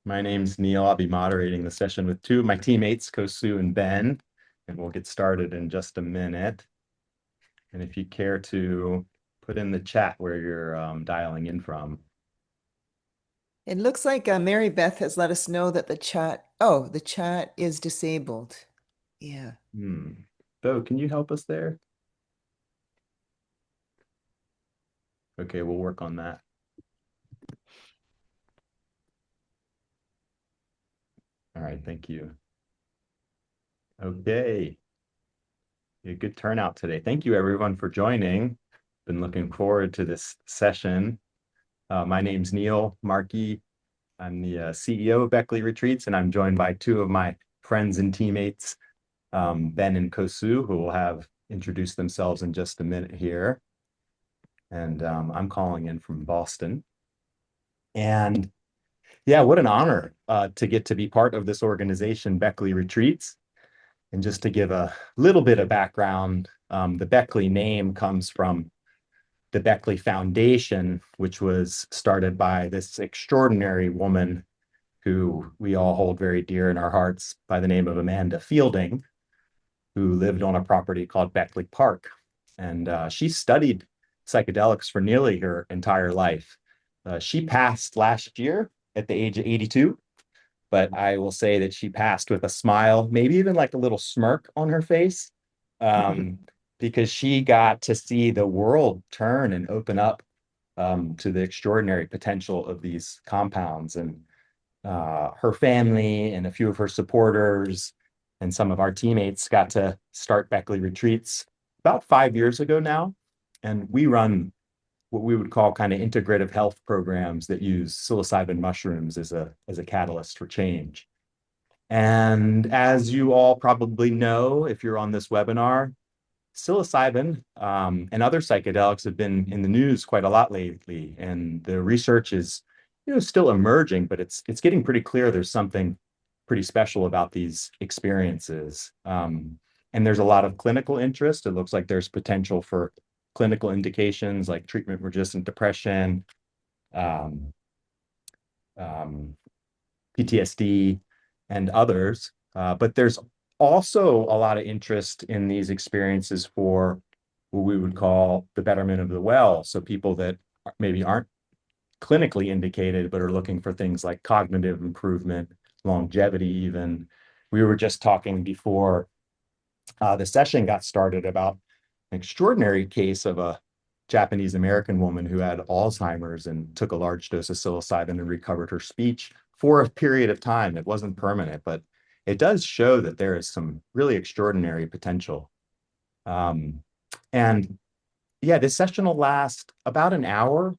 My name's Neil. I'll be moderating the session with two of my teammates, Kosu and Ben, and we'll get started in just a minute. And if you care to put in the chat where you're dialing in from. It looks like Mary Beth has let us know that the chat is disabled. Yeah. Bo, can you help us there? Okay, we'll work on that. All right, thank you. Okay. A good turnout today. Thank you everyone for joining. Been looking forward to this session. My name's Neil Markey. I'm the CEO of Beckley Retreats, and I'm joined by two of my friends and teammates, Ben and Kosu, who will have introduced themselves in just a minute here. And I'm calling in from Boston. And yeah, what an honor to get to be part of this organization, Beckley Retreats. And just to give a little bit of background, the Beckley name comes from the Beckley Foundation, which was started by this extraordinary woman who we all hold very dear in our hearts by the name of Amanda Fielding, who lived on a property called Beckley Park. And she studied psychedelics for nearly her entire life. She passed last year at the age of 82, but I will say that she passed with a smile, maybe even like a little smirk on her face, um, because she got to see the world turn and open up to the extraordinary potential of these compounds. And her family and a few of her supporters and some of our teammates got to start Beckley Retreats about 5 years ago now. And we run what we would call kind of integrative health programs that use psilocybin mushrooms as a catalyst for change. And as you all probably know, if you're on this webinar, psilocybin and other psychedelics have been in the news quite a lot lately, and the research is, still emerging, but it's getting pretty clear there's something pretty special about these experiences. And there's a lot of clinical interest. It looks like there's potential for clinical indications like treatment-resistant depression, um, um, PTSD, and others. But there's also a lot of interest in these experiences for what we would call the betterment of the well. So people that maybe aren't clinically indicated, but are looking for things like cognitive improvement, longevity, even. We were just talking before the session got started about an extraordinary case of a Japanese American woman who had Alzheimer's and took a large dose of psilocybin and recovered her speech for a period of time. It wasn't permanent, but it does show that there is some really extraordinary potential. Um, and yeah, this session will last about an hour.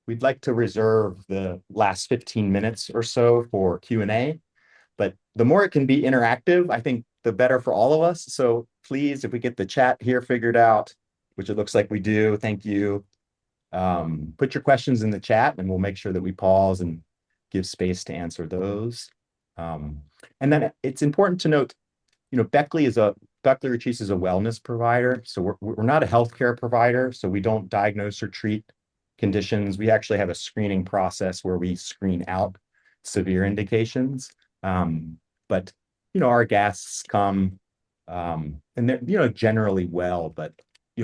We'd like to reserve the last 15 minutes or so for Q&A, but the more it can be interactive, I think the better for all of us. So please, if we get the chat here figured out, which it looks like we do, thank you. Put your questions in the chat and we'll make sure that we pause and give space to answer those. Um, and then it's important to note, Beckley Retreats is a wellness provider. So we're not a healthcare provider. So we don't diagnose or treat conditions. We actually have a screening process where we screen out severe indications. But our guests come and they're generally well, but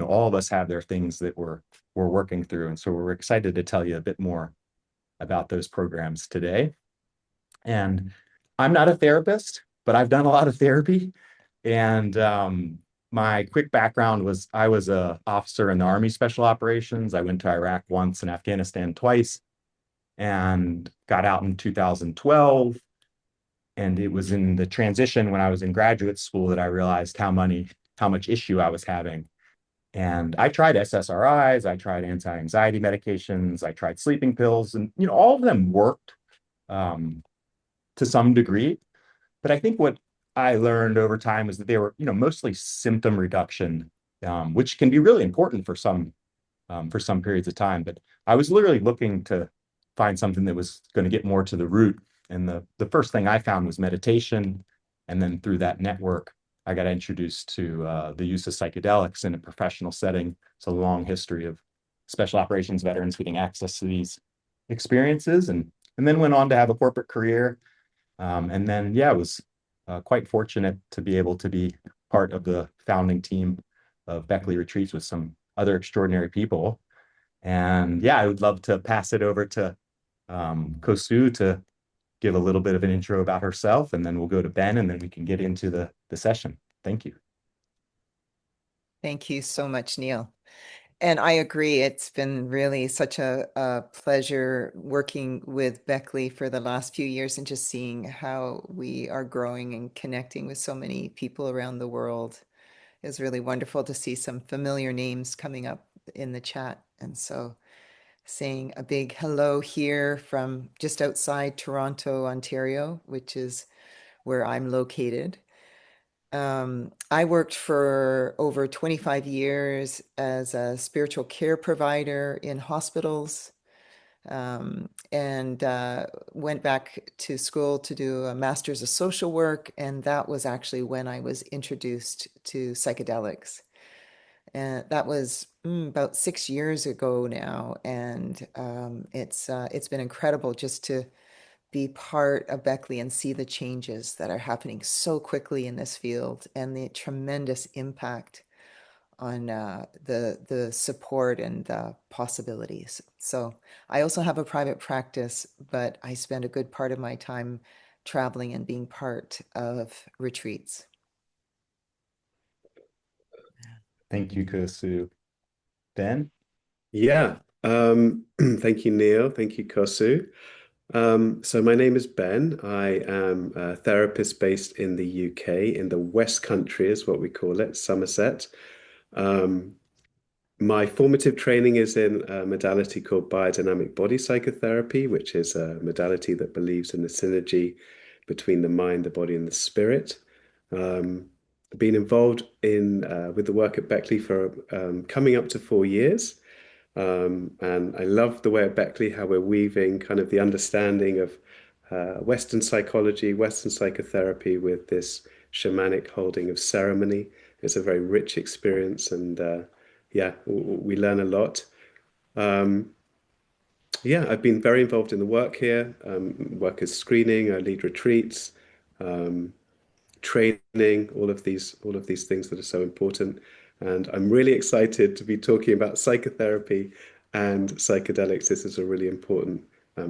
all of us have their things that we're working through, and so we're excited to tell you a bit more about those programs today. And I'm not a therapist, but I've done a lot of therapy. And my quick background was I was a officer in the Army Special Operations. I went to Iraq once and Afghanistan twice, and got out in 2012. And it was in the transition when I was in graduate school that I realized how much issue I was having. And I tried SSRIs, I tried anti-anxiety medications, I tried sleeping pills, and all of them worked um, to some degree. But I think what I learned over time is that they were, mostly symptom reduction, which can be really important for some periods of time. But I was literally looking to find something that was going to get more to the root. And the first thing I found was meditation. And then through that network, I got introduced to the use of psychedelics in a professional setting. It's a long history of special operations veterans getting access to these experiences. And and then went on to have a corporate career. And then, yeah, I was quite fortunate to be able to be part of the founding team of Beckley Retreats with some other extraordinary people. And yeah, I would love to pass it over to Kosu to give a little bit of an intro about herself, and then we'll go to Ben, and then we can get into the session. Thank you. Thank you so much, Neil. And I agree. It's been really such a pleasure working with Beckley for the last few years and just seeing how we are growing and connecting with so many people around the world. It's really wonderful to see some familiar names coming up in the chat. And so saying a big hello here from just outside Toronto, Ontario, which is where I'm located. I worked for over 25 years as a spiritual care provider in hospitals, and went back to school to do a master's of social work. And that was actually when I was introduced to psychedelics. And that was about 6 years ago now. And it's been incredible just to be part of Beckley and see the changes that are happening so quickly in this field and the tremendous impact on the support and the possibilities. So I also have a private practice, but I spend a good part of my time traveling and being part of retreats. Thank you, Kosu. Ben? Yeah. Thank you, Neil. Thank you, Kosu. So my name is Ben. I am a therapist based in the UK, in the West Country is what we call it, Somerset. Um, my formative training is in a modality called biodynamic body psychotherapy, which is a modality that believes in the synergy between the mind, the body, and the spirit. Um, been involved in with the work at Beckley for coming up to 4 years. And I love the way at Beckley how we're weaving kind of the understanding of Western psychology, Western psychotherapy with this shamanic holding of ceremony. It's a very rich experience, and yeah, we learn a lot. Um, yeah, I've been very involved in the work here, work as screening, I lead retreats, um, training, all of these things that are so important. And I'm really excited to be talking about psychotherapy and psychedelics. This is a really important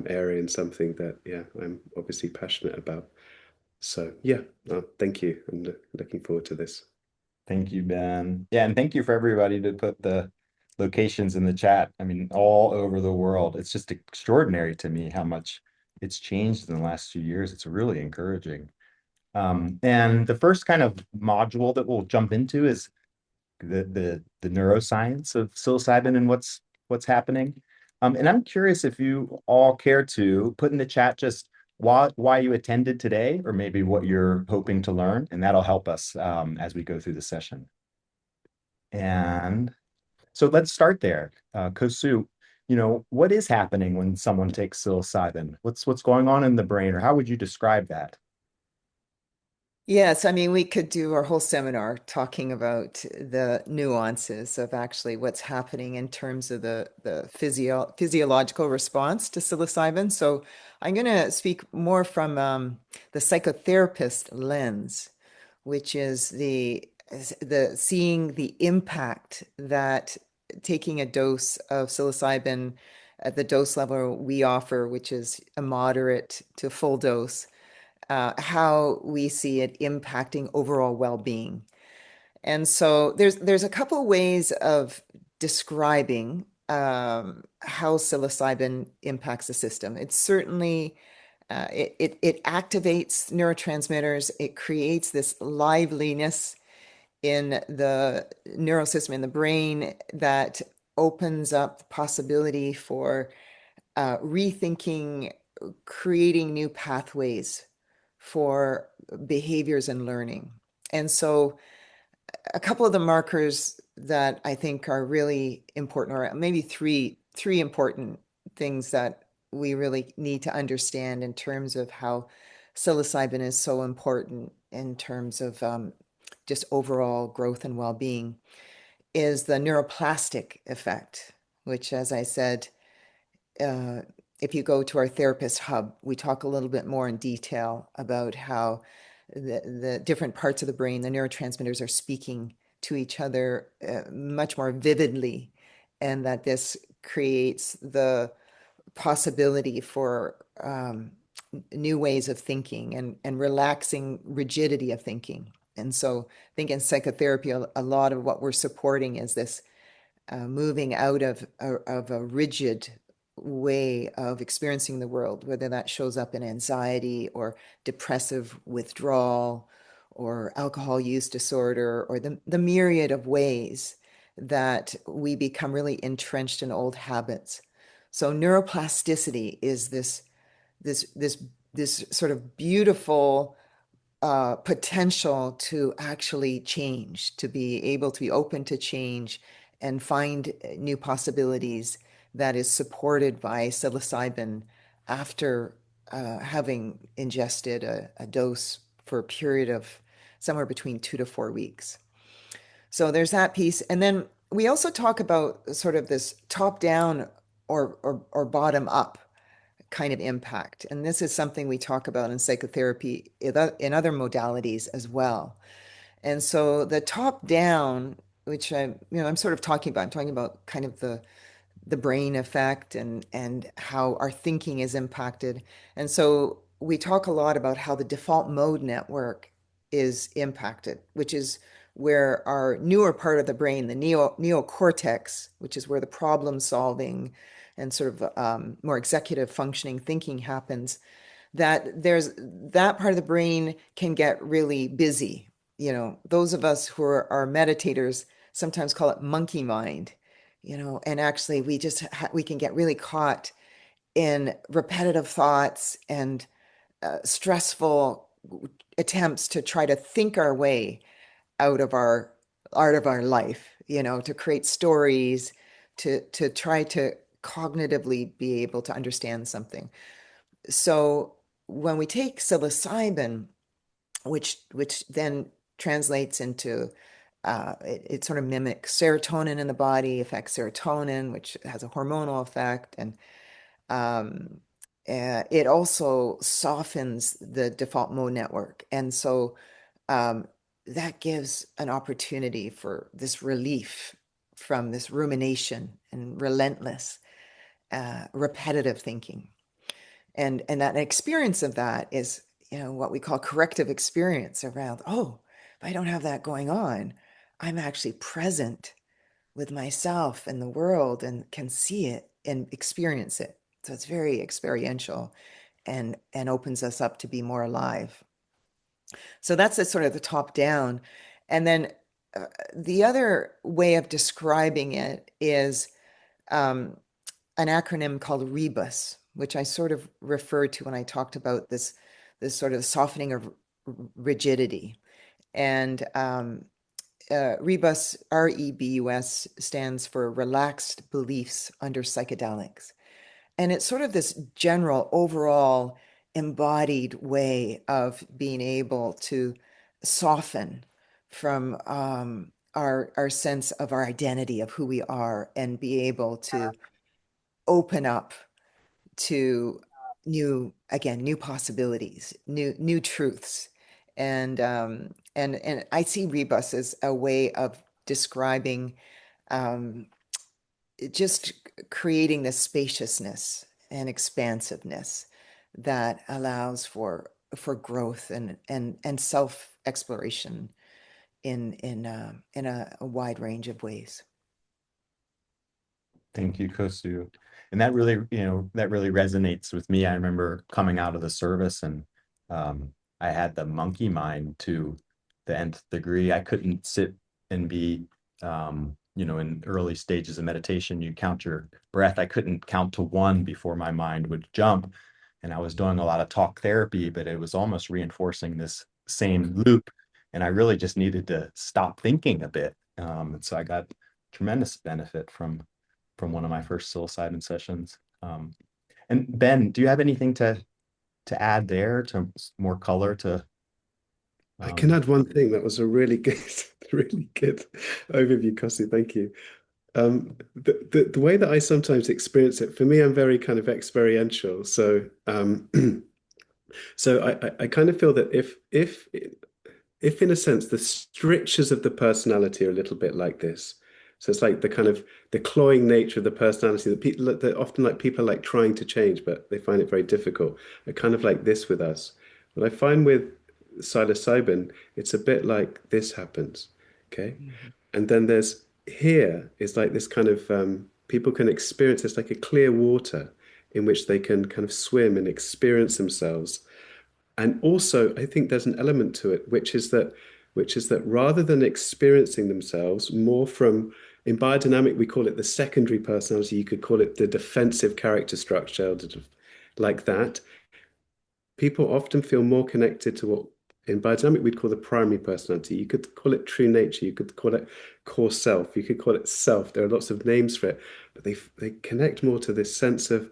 area and something that, yeah, I'm obviously passionate about. So, yeah, thank you. I'm looking forward to this. Thank you, Ben. Yeah, and thank you for everybody to put the locations in the chat. I mean, all over the world. It's just extraordinary to me how much it's changed in the last few years. It's really encouraging. And the first kind of module that we'll jump into is the neuroscience of psilocybin and what's happening. And I'm curious if you all care to put in the chat just why you attended today, or maybe what you're hoping to learn, and that'll help us as we go through the session. And so let's start there. Kosu, what is happening when someone takes psilocybin? What's going on in the brain, or how would you describe that? Yes, I mean, we could do our whole seminar talking about the nuances of actually what's happening in terms of the physiological response to psilocybin. So I'm going to speak more from the psychotherapist lens, which is the seeing the impact that taking a dose of psilocybin at the dose level we offer, which is a moderate to full dose, how we see it impacting overall well-being. And so there's a couple ways of describing how psilocybin impacts the system. It's certainly it activates neurotransmitters. It creates this liveliness in the neural system in the brain that opens up the possibility for rethinking, creating new pathways for behaviors and learning. And so a couple of the markers that I think are really important, or maybe three important things that we really need to understand in terms of how psilocybin is so important in terms of just overall growth and well-being, is the neuroplastic effect, which, as I said, if you go to our therapist hub, we talk a little bit more in detail about how the different parts of the brain, the neurotransmitters, are speaking to each other much more vividly, and that this creates the possibility for new ways of thinking and relaxing rigidity of thinking. And so I think in psychotherapy, a lot of what we're supporting is this moving out of a rigid way of experiencing the world, whether that shows up in anxiety or depressive withdrawal or alcohol use disorder, or the myriad of ways that we become really entrenched in old habits. So neuroplasticity is this this this sort of beautiful potential to actually change, to be able to be open to change and find new possibilities, that is supported by psilocybin after having ingested a dose for a period of somewhere between 2 to 4 weeks. So there's that piece. And then we also talk about sort of this top down or bottom up kind of impact. And this is something we talk about in psychotherapy in other modalities as well. And so the top down, which I'm sort of talking about, I'm talking about kind of the brain effect and how our thinking is impacted. And so we talk a lot about how the default mode network is impacted, which is where our newer part of the brain, the neocortex, which is where the problem solving and sort of more executive functioning thinking happens, that there's that part of the brain can get really busy. Those of us who are meditators sometimes call it monkey mind, and actually we can get really caught in repetitive thoughts and stressful attempts to try to think our way out of our life, to create stories, to try to cognitively be able to understand something. So when we take psilocybin, which then translates into it sort of mimics serotonin in the body, affects serotonin, which has a hormonal effect, and um, it also softens the default mode network. And so um, that gives an opportunity for this relief from this rumination and relentless, repetitive thinking. And that experience of that is, what we call corrective experience around, oh, if I don't have that going on, I'm actually present with myself and the world and can see it and experience it. So it's very experiential and opens us up to be more alive. So that's the sort of the top down. And then the other way of describing it is um, an acronym called REBUS, which I sort of referred to when I talked about this sort of softening of rigidity. And REBUS, REBUS, stands for Relaxed Beliefs Under Psychedelics. And it's sort of this general, overall, embodied way of being able to soften from our sense of our identity, of who we are, and be able to open up to new possibilities, new truths. And I see rebus as a way of describing um, just creating this spaciousness and expansiveness that allows for growth and self exploration in a wide range of ways. Thank you, Kosu. And that really, that really resonates with me. I remember coming out of the service and I had the monkey mind to the nth degree. I couldn't sit and be, in early stages of meditation, you count your breath. I couldn't count to one before my mind would jump. And I was doing a lot of talk therapy, but it was almost reinforcing this same loop. And I really just needed to stop thinking a bit. And so I got tremendous benefit from one of my first psilocybin sessions. And Ben, do you have anything to add there, to more color to? I can add one thing. That was a really good, really good overview, Kosi. Thank you. The way that I sometimes experience it, for me, I'm very kind of experiential. So so I kind of feel that if in a sense the strictures of the personality are a little bit like this. So it's like the kind of the cloying nature of the personality that people that often like people are like trying to change, but they find it very difficult. Are kind of like this with us. What I find with psilocybin, it's a bit like this happens. Okay. Mhm. And then there's here is like this kind of people can experience it's like a clear water in which they can kind of swim and experience themselves. And also, I think there's an element to it, which is that rather than experiencing themselves more from in biodynamic, we call it the secondary personality. You could call it the defensive character structure, like that. People often feel more connected to what in biodynamic we'd call the primary personality. You could call it true nature. You could call it core self. You could call it self. There are lots of names for it, but they connect more to this sense of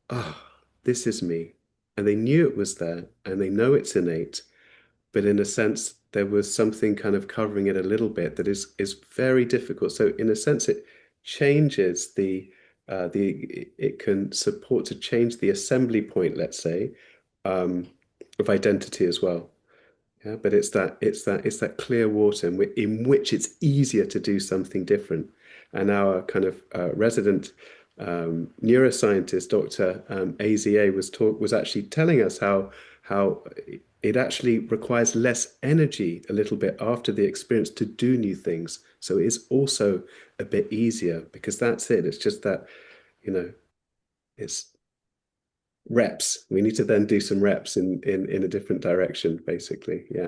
ah, this is me. And they knew it was there and they know it's innate, but in a sense, there was something kind of covering it a little bit that is very difficult. So in a sense, it changes it can support to change the assembly point, let's say, um, of identity as well. Yeah, but it's that clear water in which it's easier to do something different. And our kind of resident neuroscientist, Dr. AZA, was actually telling us how it actually requires less energy a little bit after the experience to do new things. So it is also a bit easier because that's it. It's just that, you know, it's reps. We need to then do some reps in a different direction, basically. Yeah.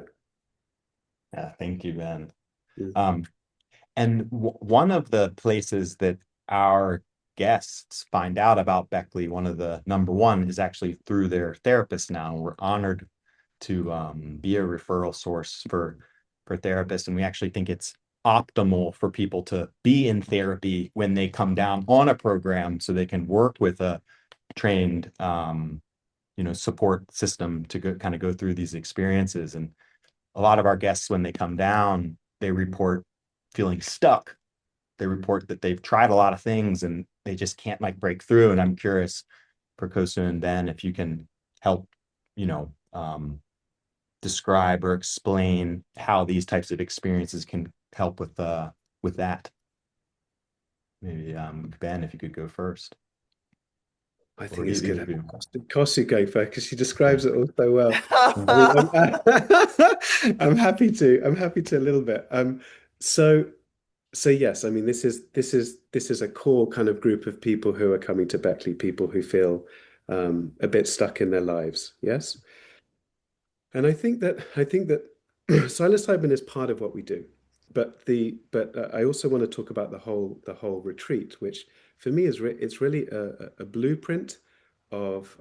Yeah, thank you, Ben. Mm. Um, and one of the places that our guests find out about Beckley, one of the number one, is actually through their therapist now. We're honored to be a referral source for therapists, and we actually think it's optimal for people to be in therapy when they come down on a program, so they can work with a trained support system to kind of go through these experiences. And a lot of our guests, when they come down, they report feeling stuck. They report that they've tried a lot of things and they just can't like break through. And I'm curious for Kosu and Ben, if you can help, you know, describe or explain how these types of experiences can help with that. Maybe Ben, if you could go first, I or think it's either good to of have you. Kosu go first because she Okay. describes it all so well. I mean, I'm happy to. I'm happy to a little bit. So so yes, I mean this is a core kind of group of people who are coming to Beckley, people who feel a bit stuck in their lives. Yes. And I think that psilocybin is part of what we do, but I also want to talk about the whole retreat, which for me it's really a blueprint of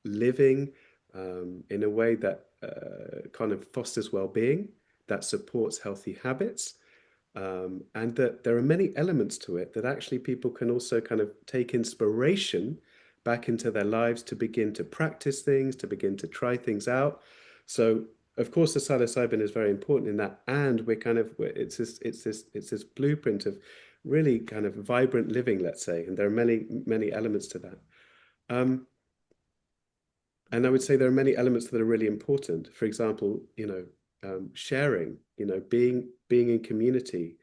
living in a way that kind of fosters well-being, that supports healthy habits, and that there are many elements to it that actually people can also kind of take inspiration back into their lives to begin to practice things, to begin to try things out. So, of course, the psilocybin is very important in that, and it's this blueprint of really kind of vibrant living, let's say, and there are many elements to that. Um, and I would say there are many elements that are really important. For example, sharing, being in community,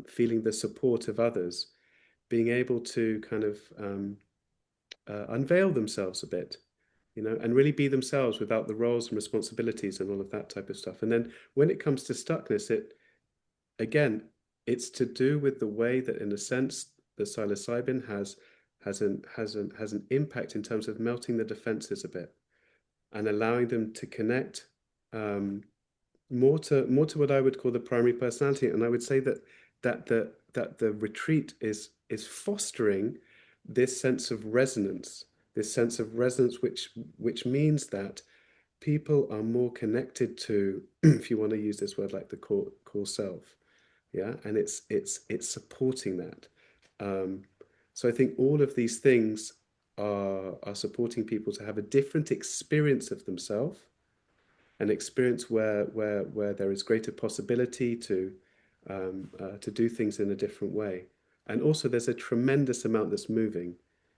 feeling the support of others, being able to kind of unveil themselves a bit, and really be themselves without the roles and responsibilities and all of that type of stuff. And then when it comes to stuckness, again, it's to do with the way that, in a sense, the psilocybin has an impact in terms of melting the defenses a bit and allowing them to connect um, more to what I would call the primary personality. And I would say that the retreat is fostering this sense of resonance, which means that people are more connected to, if you want to use this word, like the core self, yeah, and it's supporting that. Um, so I think all of these things are supporting people to have a different experience of themselves, an experience where there is greater possibility to to do things in a different way. And also, there's a tremendous amount that's moving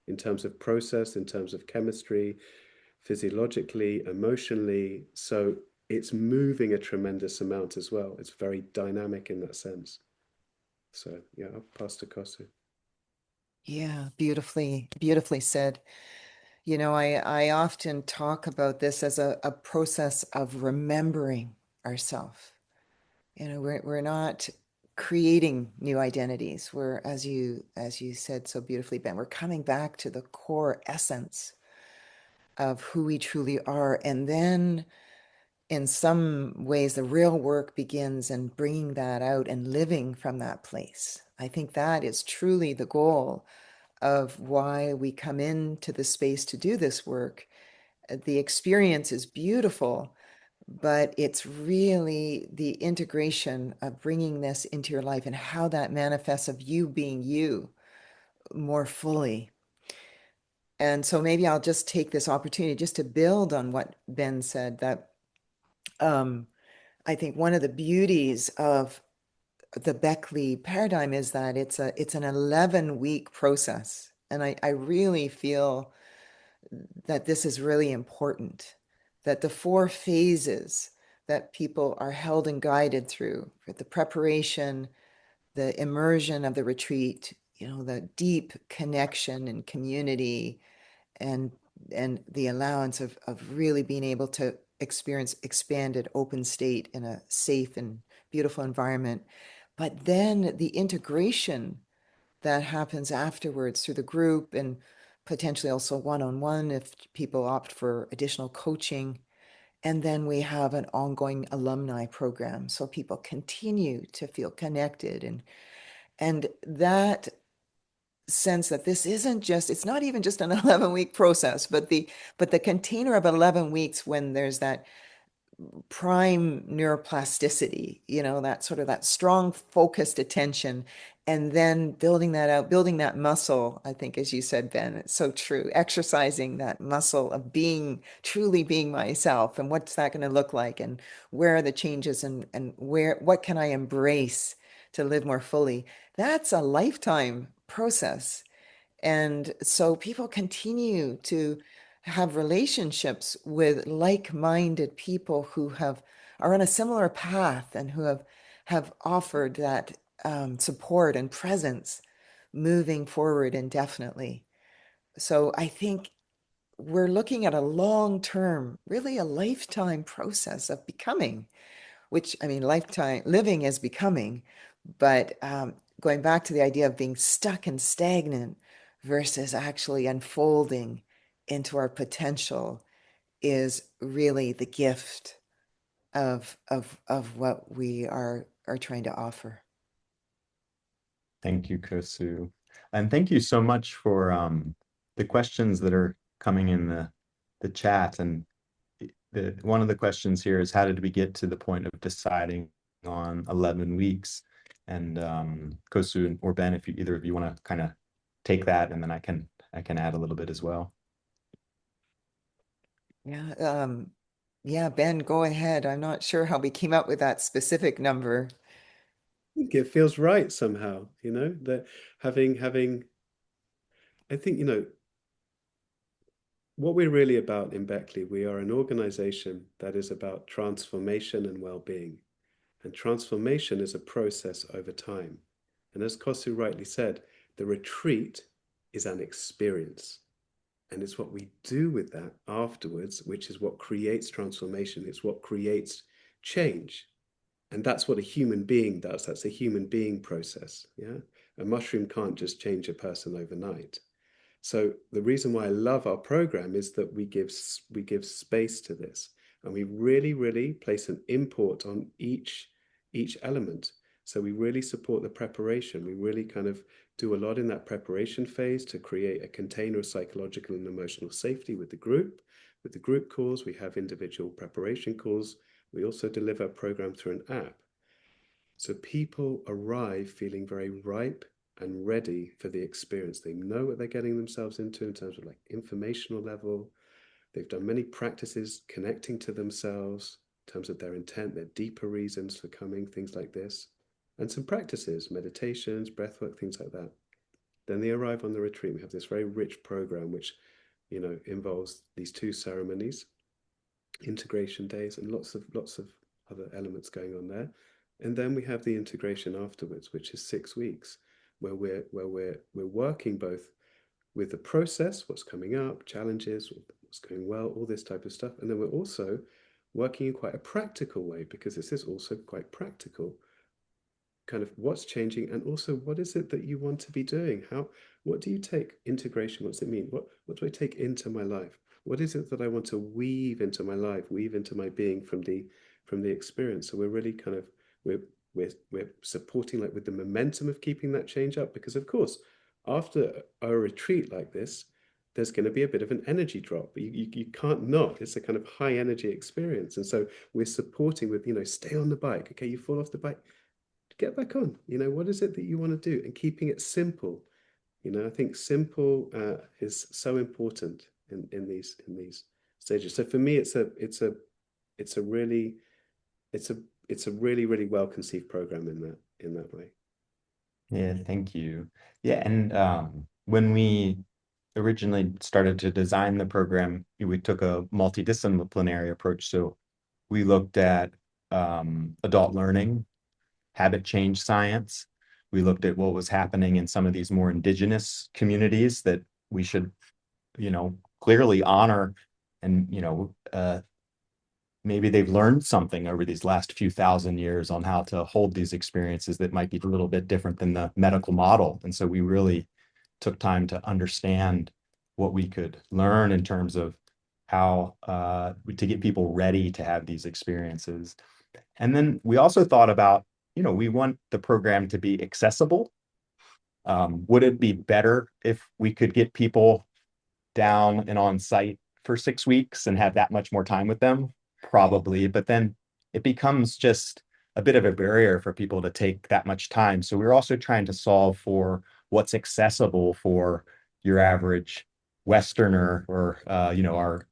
in terms of process, in terms of chemistry, physiologically, emotionally. So it's moving a tremendous amount as well. It's very dynamic in that sense. So yeah, I'll pass to Kosu. Yeah, beautifully, beautifully said. You know, I often talk about this as a process of remembering ourselves. You know, we're not creating new identities. We're, as you said so beautifully, Ben, we're coming back to the core essence of who we truly are. And then in some ways, the real work begins in bringing that out and living from that place. I think that is truly the goal of why we come into the space to do this work. The experience is beautiful, but it's really the integration of bringing this into your life and how that manifests of you being you more fully. And so maybe I'll just take this opportunity just to build on what Ben said, that I think one of the beauties of the Beckley paradigm is that it's an 11-week process. And I really feel that this is really important, that the 4 phases that people are held and guided through, the preparation, the immersion of the retreat, you know, the deep connection and community, and the allowance of really being able to experience expanded open state in a safe and beautiful environment. But then the integration that happens afterwards through the group, and potentially also one-on-one if people opt for additional coaching. And then we have an ongoing alumni program, so people continue to feel connected, and that sense that this isn't just, it's not even just an 11-week process, but the container of 11 weeks when there's that prime neuroplasticity, you know, that sort of that strong focused attention, and then building that out, building that muscle. I think, as you said, Ben, it's so true, exercising that muscle of being, truly being myself, and what's that going to look like, and where are the changes, and what can I embrace to live more fully. That's a lifetime process. And so people continue to have relationships with like-minded people who are on a similar path and who have offered that support and presence moving forward indefinitely. So I think we're looking at a long-term, really a lifetime process of becoming, which, I mean, lifetime living is becoming, but going back to the idea of being stuck and stagnant versus actually unfolding into our potential is really the gift of what we are trying to offer. Thank you, Kosu. And thank you so much for the questions that are coming in the chat. And one of the questions here is, how did we get to the point of deciding on 11 weeks? And Kosu or Ben, if either of you want to kind of take that, and then I can add a little bit as well. Yeah, yeah, Ben, go ahead. I'm not sure how we came up with that specific number. I think it feels right somehow, you know, that having I think, you know, what we're really about in Beckley, we are an organization that is about transformation and well-being. And transformation is a process over time. And as Kosu rightly said, the retreat is an experience. And it's what we do with that afterwards, which is what creates transformation. It's what creates change. And that's what a human being does. That's a human being process. Yeah. A mushroom can't just change a person overnight. So the reason why I love our program is that we give space to this, and we really place an import on each element. So we really support the preparation. We really kind of do a lot in that preparation phase to create a container of psychological and emotional safety with the group. With the group calls, we have individual preparation calls. We also deliver a program through an app. So people arrive feeling very ripe and ready for the experience. They know what they're getting themselves into in terms of like informational level. They've done many practices connecting to themselves in terms of their intent, their deeper reasons for coming, things like this. and some practices, meditations, breathwork, things like that. Then they arrive on the retreat. We have this very rich program, which, involves these 2 ceremonies, integration days, and lots of other elements going on there. And then we have the integration afterwards, which is 6 weeks, where we're working both with the process, what's coming up, challenges, what's going well, all this type of stuff. And then we're also working in quite a practical way, because this is also quite practical, kind of what's changing, and also what is it that you want to be doing? What do you take integration? What does it mean? What do I take into my life? What is it that I want to weave into my life, weave into my being from the experience? So we're really kind of we're supporting, like, with the momentum of keeping that change up, because of course after a retreat like this, there's going to be a bit of an energy drop, but you can't not. It's a kind of high energy experience, and so we're supporting with, stay on the bike. Okay, you fall off the bike, get back on. What is it that you want to do, and keeping it simple. I think simple is so important in these stages. So for me, it's a really really well conceived program in that way. Yeah, thank you. Yeah, and when we originally started to design the program, we took a multidisciplinary approach. So we looked at adult learning, habit change science. We looked at what was happening in some of these more indigenous communities that we should, clearly honor, and, maybe they've learned something over these last few thousand years on how to hold these experiences that might be a little bit different than the medical model. And so we really took time to understand what we could learn in terms of how to get people ready to have these experiences. And then we also thought about, we want the program to be accessible. Would it be better if we could get people down and on site for 6 weeks and have that much more time with them? Probably, but then it becomes just a bit of a barrier for people to take that much time. So we're also trying to solve for what's accessible for your average Westerner, or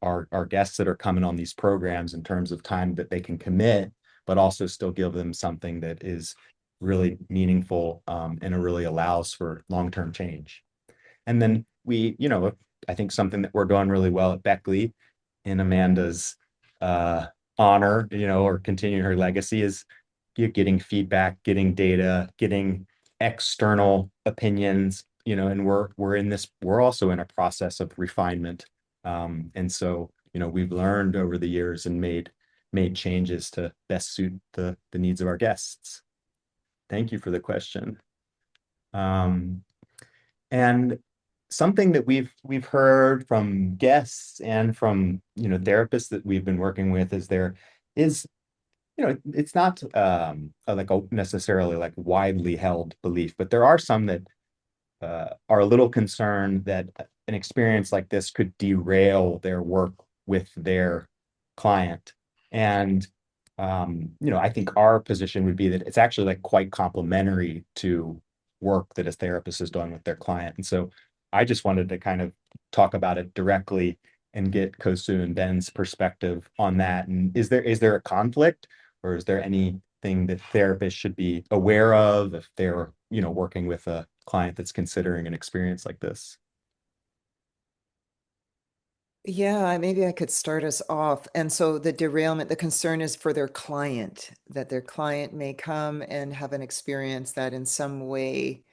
our guests that are coming on these programs, in terms of time that they can commit, but also still give them something that is really meaningful, and it really allows for long-term change. And then I think something that we're doing really well at Beckley, in Amanda's honor, or continuing her legacy, is getting feedback, getting data, getting external opinions, and we're also in a process of refinement. And so, we've learned over the years and made changes to best suit the needs of our guests. Thank you for the question. And something that we've heard from guests and from, therapists that we've been working with, is there is, it's not like a necessarily like widely held belief, but there are some that are a little concerned that an experience like this could derail their work with their client. And I think our position would be that it's actually like quite complementary to work that a therapist is doing with their client. And so I just wanted to kind of talk about it directly and get Kosu and Ben's perspective on that. And is there a conflict, or is there anything that therapists should be aware of if they're, working with a client that's considering an experience like this? Yeah, maybe I could start us off. And so the derailment, the concern is for their client, that their client may come and have an experience that in some way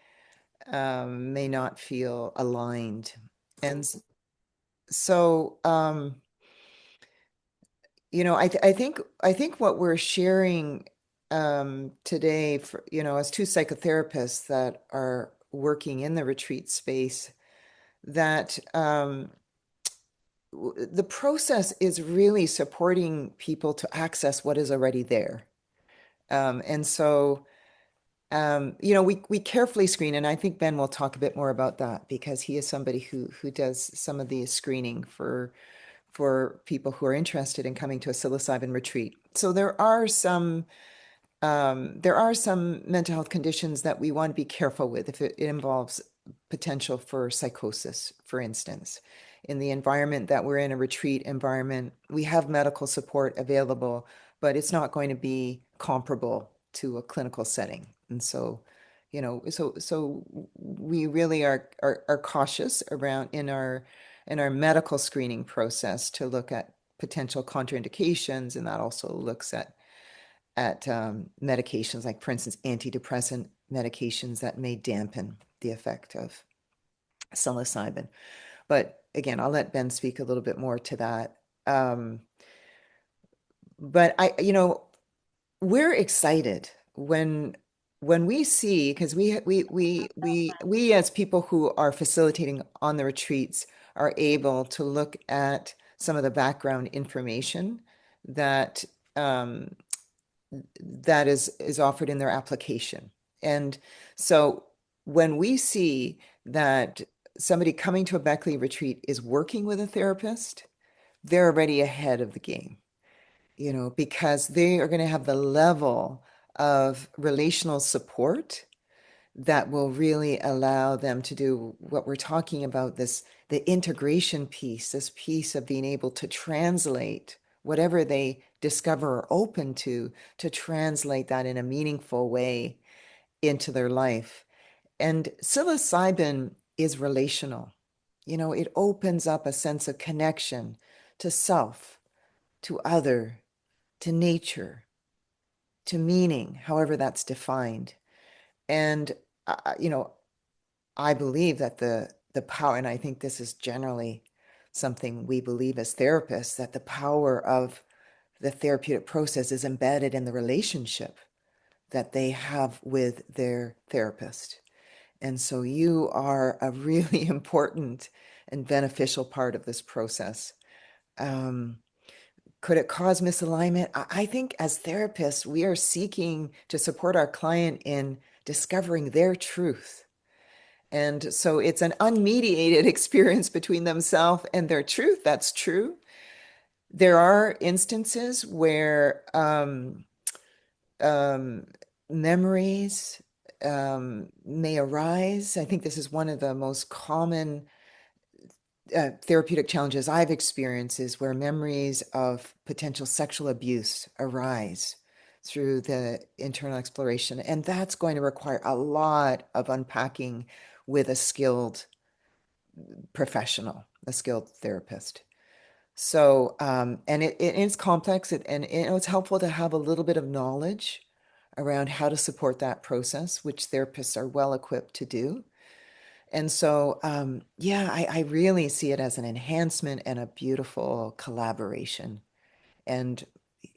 may not feel aligned. And so, I think what we're sharing today, for, as 2 psychotherapists that are working in the retreat space, that the process is really supporting people to access what is already there. And so, we carefully screen, and I think Ben will talk a bit more about that, because he is somebody who does some of the screening for people who are interested in coming to a psilocybin retreat. So there are some mental health conditions that we want to be careful with if it involves potential for psychosis, for instance. In the environment that we're in, a retreat environment, we have medical support available, but it's not going to be comparable to a clinical setting. And so, so we really are cautious around in our medical screening process to look at potential contraindications, and that also looks at medications like, for instance, antidepressant medications that may dampen the effect of psilocybin. But again, I'll let Ben speak a little bit more to that. But we're excited when we see, because we as people who are facilitating on the retreats are able to look at some of the background information that that is offered in their application. And so when we see that somebody coming to a Beckley retreat is working with a therapist, they're already ahead of the game, because they are going to have the level of relational support that will really allow them to do what we're talking about, the integration piece, this piece of being able to translate whatever they discover or open to translate that in a meaningful way into their life. And psilocybin is relational. It opens up a sense of connection to self, to other, to nature, to meaning, however that's defined. And, I believe that the power, and I think this is generally something we believe as therapists, that the power of the therapeutic process is embedded in the relationship that they have with their therapist. And so you are a really important and beneficial part of this process. Could it cause misalignment? I think as therapists, we are seeking to support our client in discovering their truth. And so it's an unmediated experience between themselves and their truth. That's true. There are instances where memories may arise. I think this is one of the most common therapeutic challenges I've experienced, is where memories of potential sexual abuse arise through the internal exploration. And that's going to require a lot of unpacking with a skilled professional, a skilled therapist. So, and it's complex, and it's helpful to have a little bit of knowledge around how to support that process, which therapists are well equipped to do. And so, yeah, I really see it as an enhancement and a beautiful collaboration. And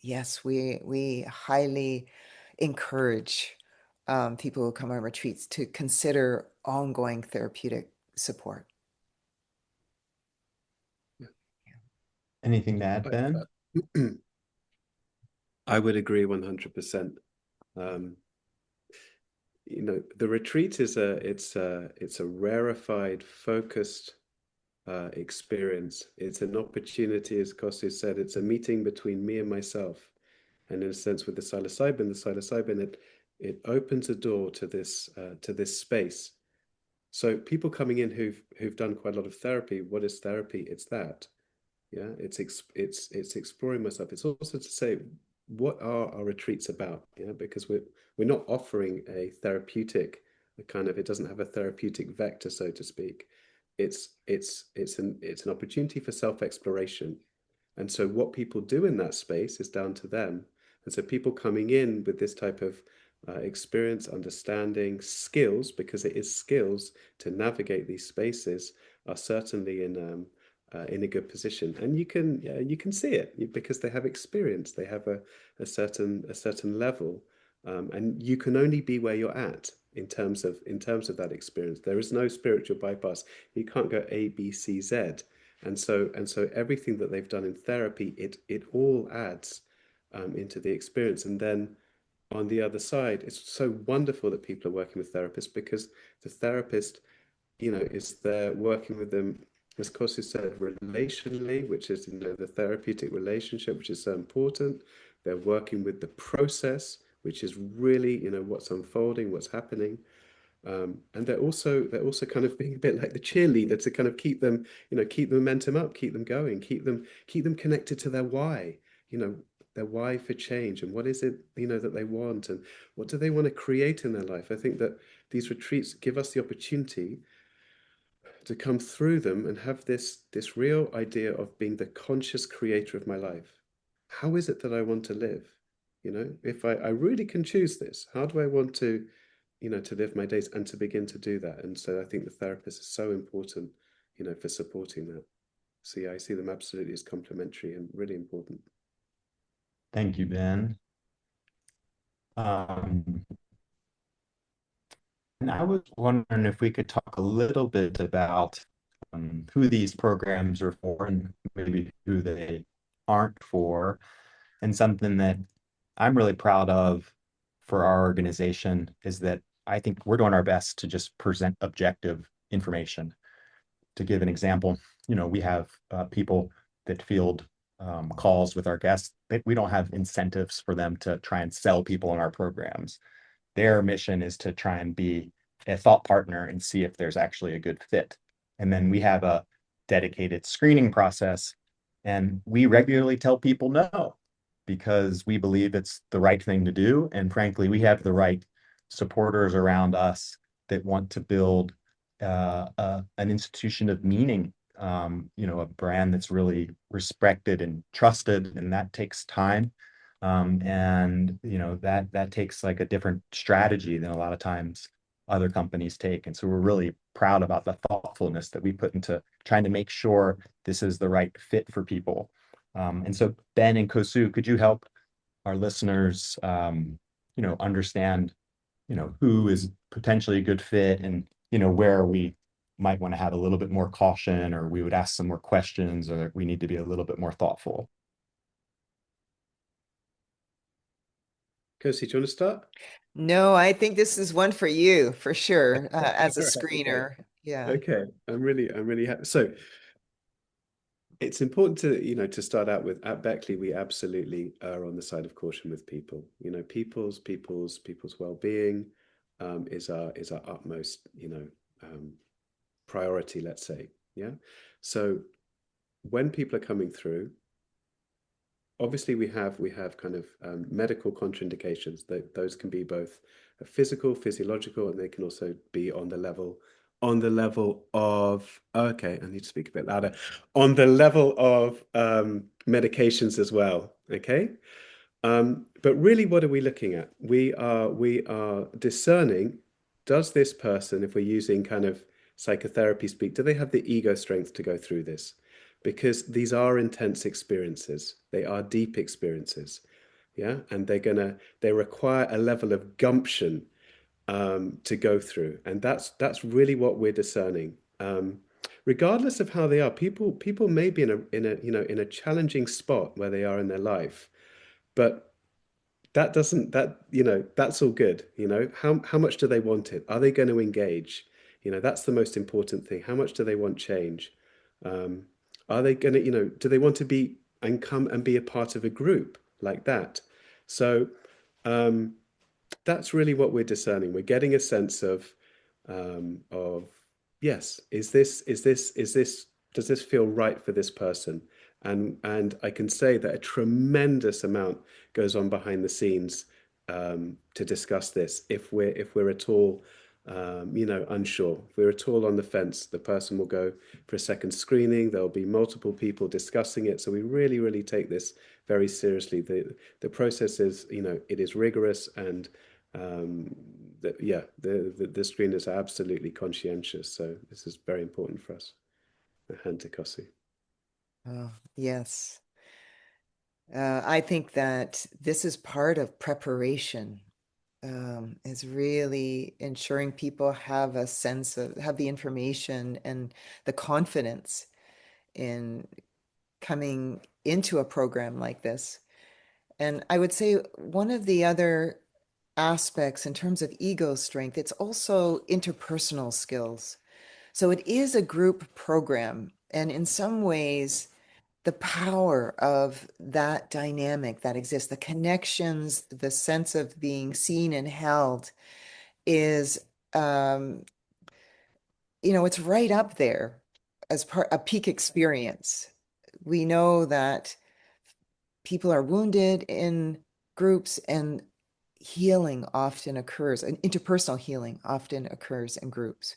yes, we highly encourage people who come on retreats to consider ongoing therapeutic support. Anything to add, Ben? I would agree 100%. The retreat is it's a rarefied, focused experience. It's an opportunity, as Kosu said, it's a meeting between me and myself. And in a sense, with the psilocybin, it opens a door to this space. So people coming in who've done quite a lot of therapy, what is therapy? It's that. Yeah, it's exploring myself. It's also to say, what are our retreats about? Yeah, because we're not offering a therapeutic it doesn't have a therapeutic vector, so to speak. It's an opportunity for self-exploration. And so what people do in that space is down to them. And so people coming in with this type of experience, understanding, skills, because it is skills to navigate these spaces, are certainly in a good position. And you can see it because they have experience. They have a certain level, and you can only be where you're at in terms of that experience. There is no spiritual bypass. You can't go A, B, C, Z. And so everything that they've done in therapy, it all adds into the experience. And then on the other side, it's so wonderful that people are working with therapists, because the therapist, is there working with them, as Kosu said, relationally, which is, the therapeutic relationship, which is so important. They're working with the process, which is really, what's unfolding, what's happening. And they're also kind of being a bit like the cheerleader to kind of keep them, keep the momentum up, keep them going, keep them connected to their why. their why for change, and what is it, that they want, and what do they want to create in their life. I think that these retreats give us the opportunity to come through them and have this real idea of being the conscious creator of my life. How is it that I want to live? If I really can choose this, how do I want to live my days, and to begin to do that? And so I think the therapist is so important, for supporting that. So yeah, I see them absolutely as complementary and really important. Thank you, Ben. Um, and I was wondering if we could talk a little bit about who these programs are for and maybe who they aren't for. And something that I'm really proud of for our organization is that I think we're doing our best to just present objective information. To give an example, we have people that field calls with our guests. We don't have incentives for them to try and sell people in our programs. Their mission is to try and be a thought partner and see if there's actually a good fit. And then we have a dedicated screening process, and we regularly tell people no because we believe it's the right thing to do. And frankly, we have the right supporters around us that want to build an institution of meaning, a brand that's really respected and trusted, and that takes time. And that takes like a different strategy than a lot of times other companies take. And so we're really proud about the thoughtfulness that we put into trying to make sure this is the right fit for people. And so Ben and Kosu, could you help our listeners, understand, who is potentially a good fit, and, where we might want to have a little bit more caution, or we would ask some more questions, or we need to be a little bit more thoughtful. Kirsty, do you want to start? No, I think this is one for you for sure, as a All right, okay. screener. Yeah. Okay, I'm really happy. So it's important to start out with, at Beckley, we absolutely are on the side of caution with people. People's well-being is our utmost, priority, let's say. Yeah. So when people are coming through, obviously we have kind of medical contraindications. Those can be both physical, physiological, and they can also be on the level of, okay, I need to speak a bit louder, on the level of medications as well. Okay. But really, what are we looking at? We are discerning, does this person, if we're using kind of psychotherapy speak, do they have the ego strength to go through this? Because these are intense experiences. They are deep experiences. Yeah. And they require a level of gumption to go through. And that's really what we're discerning. Regardless of how they are, people may be in a challenging spot where they are in their life, but that's all good. How much do they want it? Are they going to engage? That's the most important thing. How much do they want change? um, are they going to, do they want to be and come and be a part of a group like that? So um, that's really what we're discerning. We're getting a sense of yes, does this feel right for this person? And I can say that a tremendous amount goes on behind the scenes to discuss this. If we're at all unsure, if we're at all on the fence, the person will go for a second screening. There'll be multiple people discussing it. So we really, really take this very seriously. The process is, it is rigorous, and the screeners are absolutely conscientious. So this is very important for us. A hand to Kosi. Oh, yes. I think that this is part of preparation, is really ensuring people have a sense of, have the information and the confidence in coming into a program like this. And I would say one of the other aspects in terms of ego strength, it's also interpersonal skills. So it is a group program. And in some ways, the power of that dynamic that exists, the connections, the sense of being seen and held is, um, it's right up there as part a peak experience. We know that people are wounded in groups, and healing often occurs, and interpersonal healing often occurs in groups.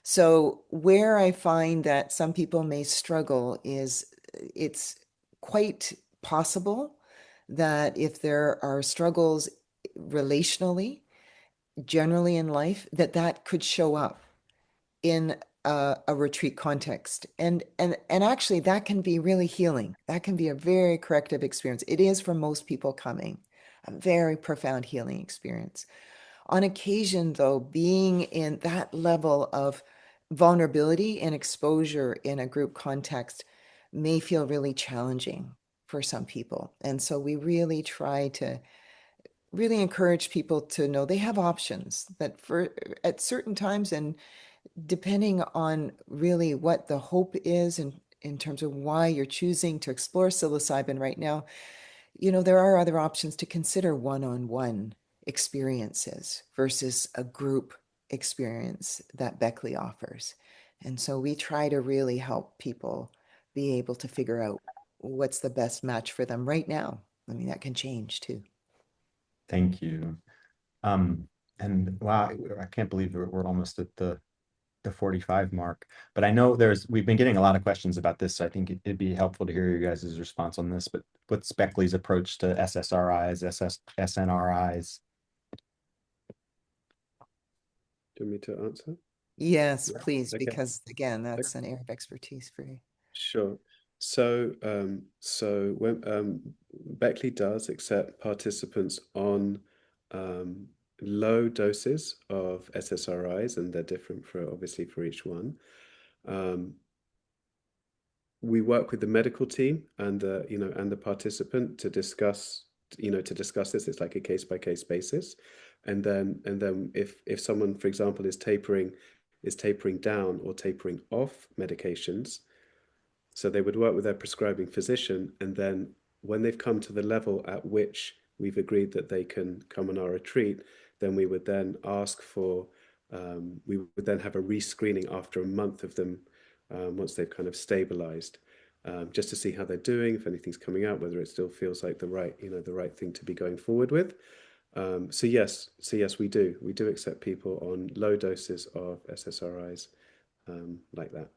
So where I find that some people may struggle is it's quite possible that if there are struggles relationally, generally in life, that that could show up in a retreat context. And actually that can be really healing. That can be a very corrective experience. It is for most people coming, a very profound healing experience. On occasion, though, being in that level of vulnerability and exposure in a group context may feel really challenging for some people. And so we really try to really encourage people to know they have options, that for at certain times, and depending on really what the hope is and in terms of why you're choosing to explore psilocybin right now, there are other options to consider: one-on-one experiences versus a group experience that Beckley offers. And so we try to really help people be able to figure out what's the best match for them right now. I mean, that can change too. Thank you. Um, and wow, I can't believe we're almost at the 45 mark. But I know we've been getting a lot of questions about this, so I think it'd be helpful to hear your guys' response on this. But what's Beckley's approach to SSRIs, SNRIs? Do you want me to answer? Yes, Yeah. please, Okay. because again, Okay. that's an area of expertise for you. Sure. So when Beckley does accept participants on um, low doses of SSRIs, and they're different for obviously for each one. Um, we work with the medical team and and the participant to discuss this. It's like a case by case basis, and then if someone, for example, is tapering down or tapering off medications, so they would work with their prescribing physician, and then when they've come to the level at which we've agreed that they can come on our retreat, then we would then ask for, we would then have a rescreening after a month of them, once they've kind of stabilized, just to see how they're doing, if anything's coming out, whether it still feels like the right thing to be going forward with. So yes, we do accept people on low doses of SSRIs, like that.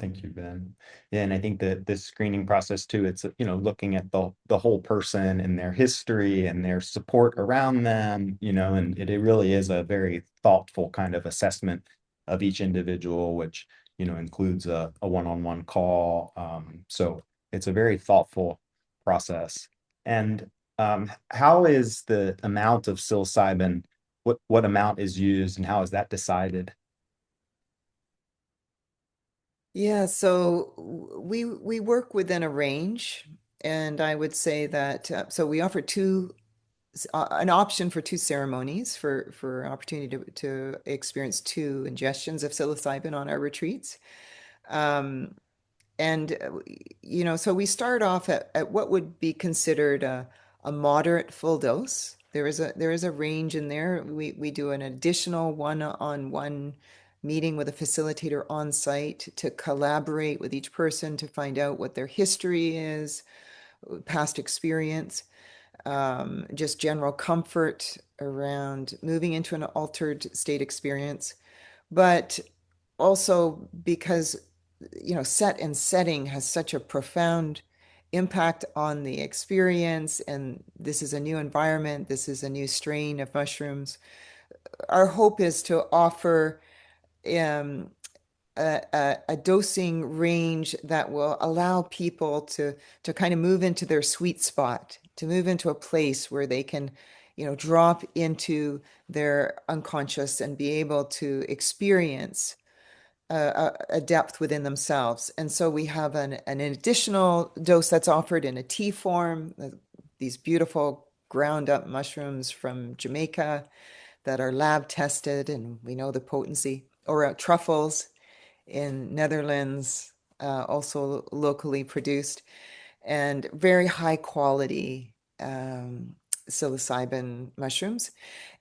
Thank you, Ben. Yeah, and I think that this screening process too, it's looking at the whole person and their history and their support around them, and it really is a very thoughtful kind of assessment of each individual, which includes a one-on-one call. So it's a very thoughtful process. And how is the amount of psilocybin, what amount is used and how is that decided? Yeah, so we work within a range, and I would say that so we offer an option for two ceremonies for opportunity to experience two ingestions of psilocybin on our retreats. Um, and so we start off at what would be considered a moderate full dose. There is a range in there. We do an additional one-on-one meeting with a facilitator on site to collaborate with each person to find out what their history is, past experience, just general comfort around moving into an altered state experience. But also because set and setting has such a profound impact on the experience, and this is a new environment, this is a new strain of mushrooms. Our hope is to offer um, a dosing range that will allow people to kind of move into their sweet spot, to move into a place where they can drop into their unconscious and be able to experience a depth within themselves. And so we have an additional dose that's offered in a tea form, these beautiful ground up mushrooms from Jamaica that are lab tested and we know the potency, or truffles in Netherlands, also locally produced, and very high quality psilocybin mushrooms.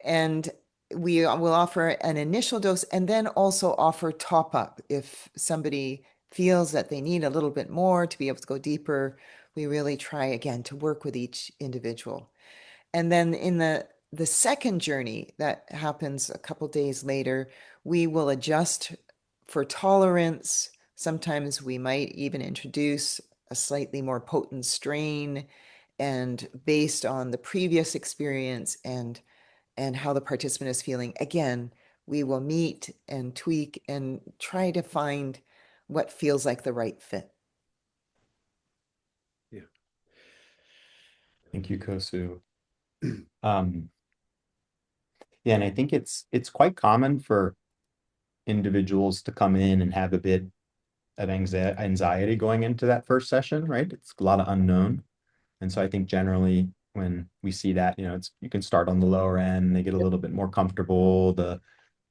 And we will offer an initial dose and then also offer top up if somebody feels that they need a little bit more to be able to go deeper. We really try again to work with each individual. And then in the second journey that happens a couple days later, we will adjust for tolerance. Sometimes we might even introduce a slightly more potent strain, and based on the previous experience and how the participant is feeling, again, we will meet and tweak and try to find what feels like the right fit. Yeah. Thank you, Kosu. Yeah, and I think it's quite common for individuals to come in and have a bit of anxiety going into that first session, right? It's a lot of unknown. And so I think generally when we see that, you can start on the lower end, they get a little bit more comfortable,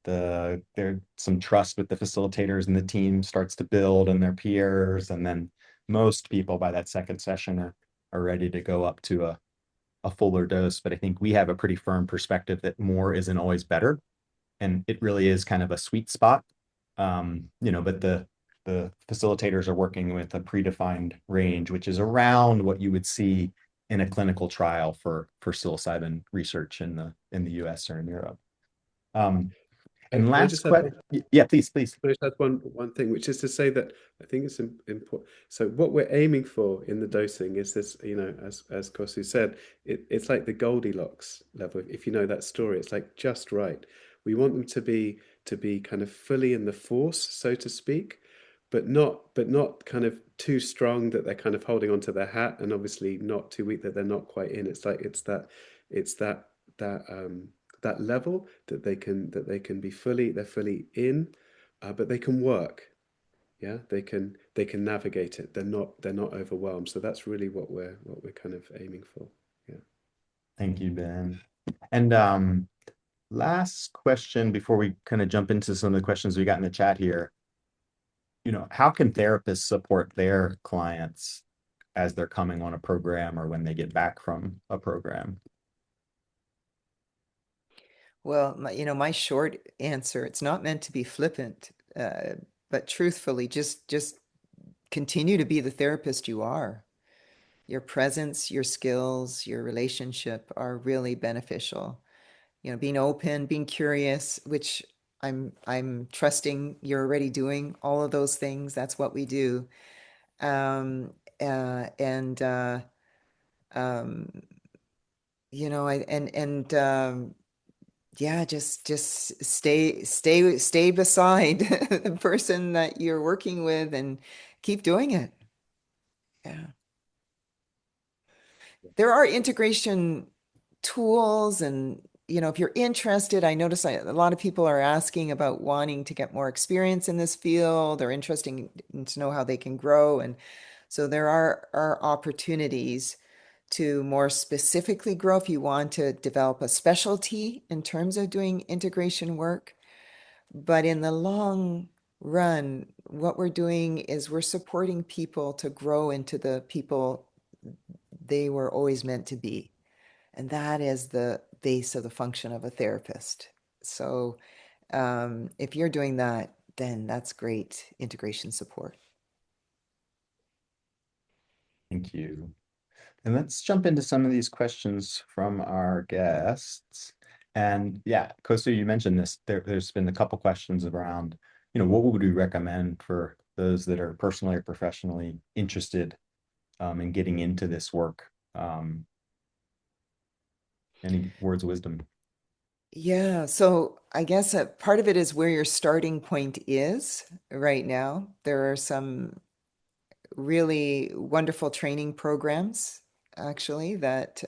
there's some trust with the facilitators and the team starts to build and their peers. And then most people by that second session are ready to go up to a fuller dose. But I think we have a pretty firm perspective that more isn't always better. And it really is kind of a sweet spot. But the facilitators are working with a predefined range, which is around what you would see in a clinical trial for psilocybin research in the US or in Europe. And Can I last just add question, yeah, please. Can I just add one thing, which is to say that I think it's important. So what we're aiming for in the dosing is this, as Kosu said, it's like the Goldilocks level. If you know that story, it's like just right. We want them to be kind of fully in the force, so to speak, but not kind of too strong that they're kind of holding onto their hat, and obviously not too weak that they're not quite in. That level that they can be they're fully in, but they can work. Yeah, they can navigate it. They're not overwhelmed. So that's really what we're kind of aiming for. Yeah. Thank you, Ben. And last question before we kind of jump into some of the questions we got in the chat here. How can therapists support their clients as they're coming on a program or when they get back from a program? Well, my short answer, it's not meant to be flippant, but truthfully, just continue to be the therapist you are. Your presence, your skills, your relationship are really beneficial. Being open, being curious, which I'm trusting you're already doing all of those things. That's what we do. And I yeah, just stay beside the person that you're working with and keep doing it. Yeah. There are integration tools, and if you're interested, I notice a lot of people are asking about wanting to get more experience in this field. They're interested to know how they can grow, and so there are opportunities to more specifically grow if you want to develop a specialty in terms of doing integration work. But in the long run, what we're doing is we're supporting people to grow into the people they were always meant to be. And that is the base of the function of a therapist. So if you're doing that, then that's great integration support. Thank you. And let's jump into some of these questions from our guests. And yeah, Kosu, you mentioned this. There's been a couple questions around, what would we recommend for those that are personally or professionally interested in getting into this work? Any words of wisdom? Yeah, so I guess part of it is where your starting point is right now. There are some really wonderful training programs, actually, that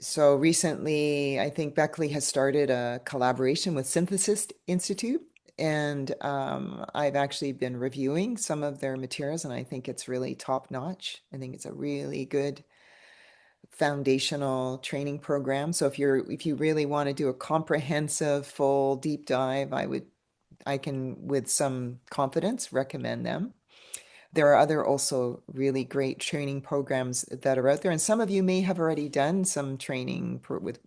so recently, I think Beckley has started a collaboration with Synthesis Institute, and I've actually been reviewing some of their materials, and I think it's really top notch. I think it's a really good foundational training program. So if you really want to do a comprehensive, full deep dive, I can with some confidence recommend them. There are other also really great training programs that are out there, and some of you may have already done some training with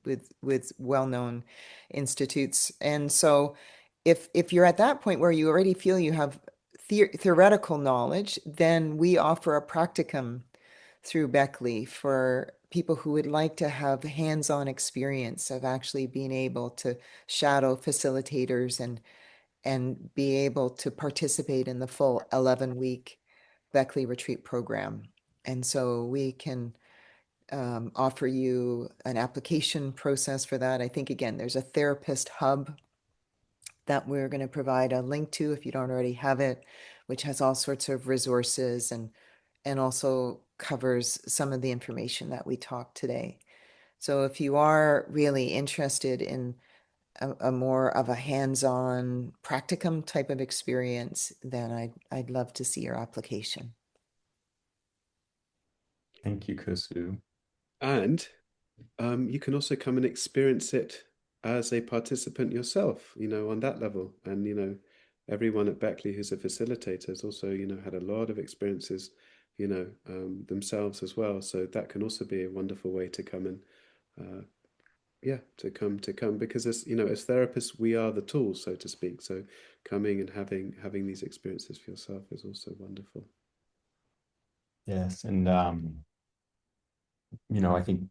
well-known institutes. And so if you're at that point where you already feel you have theoretical knowledge, then we offer a practicum through Beckley for people who would like to have hands-on experience of actually being able to shadow facilitators and be able to participate in the full 11-week Beckley Retreat program. And so we can offer you an application process for that. I think, again, there's a therapist hub that we're going to provide a link to if you don't already have it, which has all sorts of resources and also covers some of the information that we talked today. So if you are really interested in a more of a hands-on practicum type of experience, then I'd love to see your application. Thank you, Kosu. And you can also come and experience it as a participant yourself, on that level. And, everyone at Beckley who's a facilitator has also, had a lot of experiences, themselves as well. So that can also be a wonderful way to come and, to come because as, as therapists, we are the tools, so to speak. So coming and having these experiences for yourself is also wonderful. Yes, and I think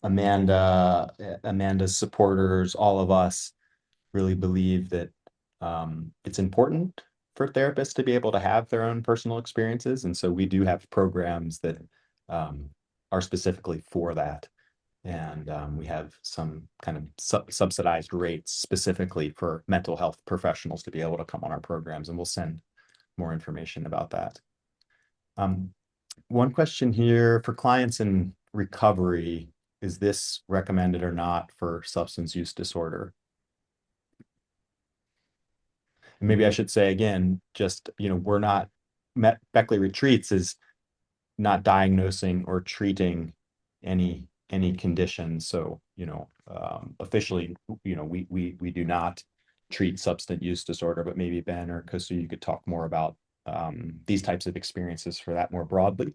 Amanda's supporters, all of us really believe that it's important for therapists to be able to have their own personal experiences. And so we do have programs that are specifically for that. And we have some kind of subsidized rates specifically for mental health professionals to be able to come on our programs. And we'll send more information about that. One question here for clients in recovery, is this recommended or not for substance use disorder? And maybe I should say again, just, we're not, Beckley Retreats is not diagnosing or treating any condition. So, officially, we do not treat substance use disorder, but maybe Ben or Kosu, you could talk more about these types of experiences for that more broadly.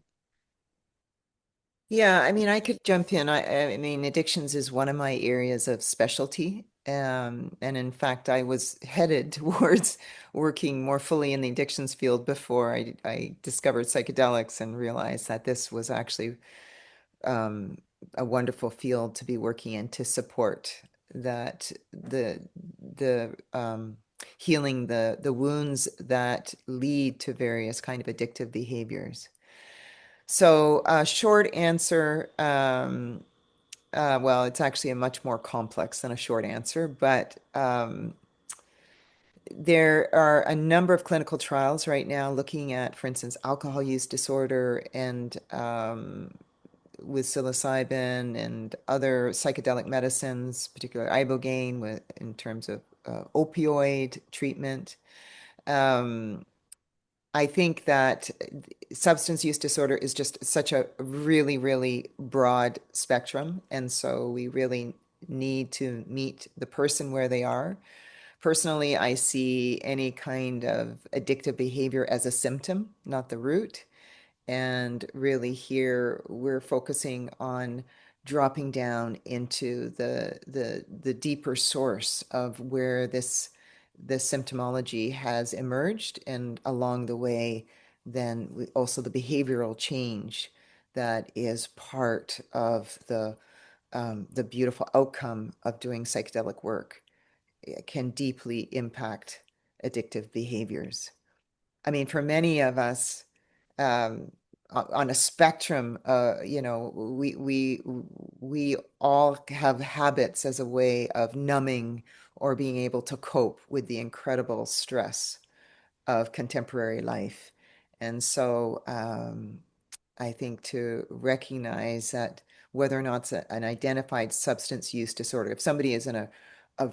Yeah, I mean, I could jump in. I mean, addictions is one of my areas of specialty. And in fact, I was headed towards working more fully in the addictions field before I discovered psychedelics and realized that this was actually um, a wonderful field to be working in to support that the healing the wounds that lead to various kind of addictive behaviors. So, short answer, well, it's actually a much more complex than a short answer, but there are a number of clinical trials right now looking at, for instance, alcohol use disorder and with psilocybin and other psychedelic medicines, particularly ibogaine, in terms of opioid treatment. I think that substance use disorder is just such a really, really broad spectrum. And so we really need to meet the person where they are. Personally, I see any kind of addictive behavior as a symptom, not the root. And really here we're focusing on dropping down into the deeper source of where this symptomology has emerged, and along the way, then also the behavioral change that is part of the beautiful outcome of doing psychedelic work. It can deeply impact addictive behaviors. I mean, for many of us, um, on a spectrum, we all have habits as a way of numbing or being able to cope with the incredible stress of contemporary life. And so I think to recognize that whether or not it's an identified substance use disorder, if somebody is in a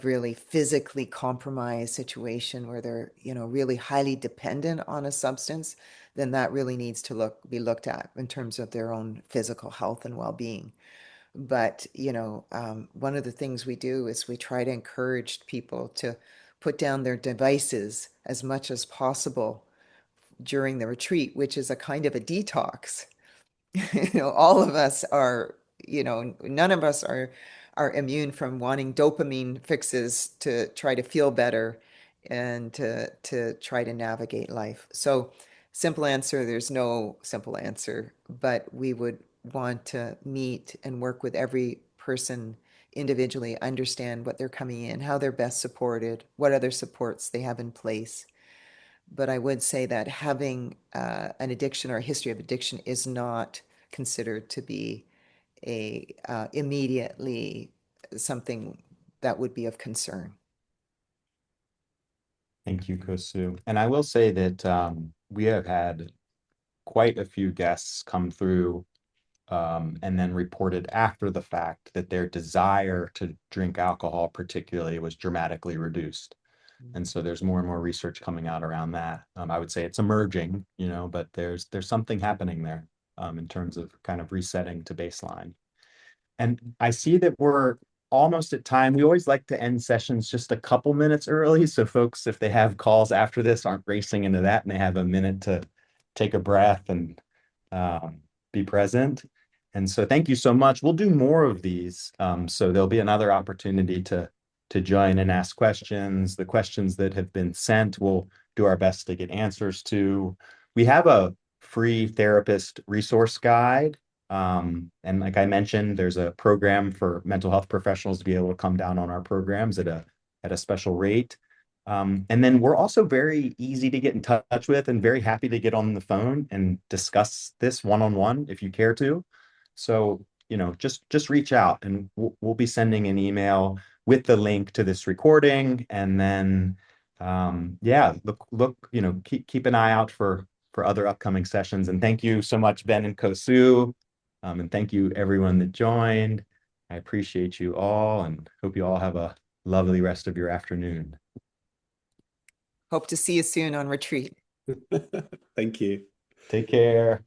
really physically compromised situation where they're, really highly dependent on a substance, then that really needs to be looked at in terms of their own physical health and well-being. But, one of the things we do is we try to encourage people to put down their devices as much as possible during the retreat, which is a kind of a detox. All of us are, none of us are immune from wanting dopamine fixes to try to feel better. and to try to navigate life. So simple answer, there's no simple answer, but we would want to meet and work with every person individually, understand what they're coming in, how they're best supported, what other supports they have in place. But I would say that having an addiction or a history of addiction is not considered to be a immediately something that would be of concern. Thank you, Kosu. And I will say that we have had quite a few guests come through and then reported after the fact that their desire to drink alcohol particularly was dramatically reduced. And so there's more and more research coming out around that. I would say it's emerging, but there's something happening there in terms of kind of resetting to baseline. And I see that we're almost at time. We always like to end sessions just a couple minutes early. So folks, if they have calls after this, aren't racing into that and they have a minute to take a breath and be present. And so thank you so much. We'll do more of these. So there'll be another opportunity to join and ask questions. The questions that have been sent, we'll do our best to get answers to. We have a free therapist resource guide. And like I mentioned, there's a program for mental health professionals to be able to come down on our programs at a special rate. And then we're also very easy to get in touch with and very happy to get on the phone and discuss this one-on-one if you care to. So, just reach out and we'll be sending an email with the link to this recording. And then, yeah, look, keep an eye out for other upcoming sessions. And thank you so much, Ben and Kosu. And thank you everyone that joined. I appreciate you all and hope you all have a lovely rest of your afternoon. Hope to see you soon on retreat. Thank you. Take care.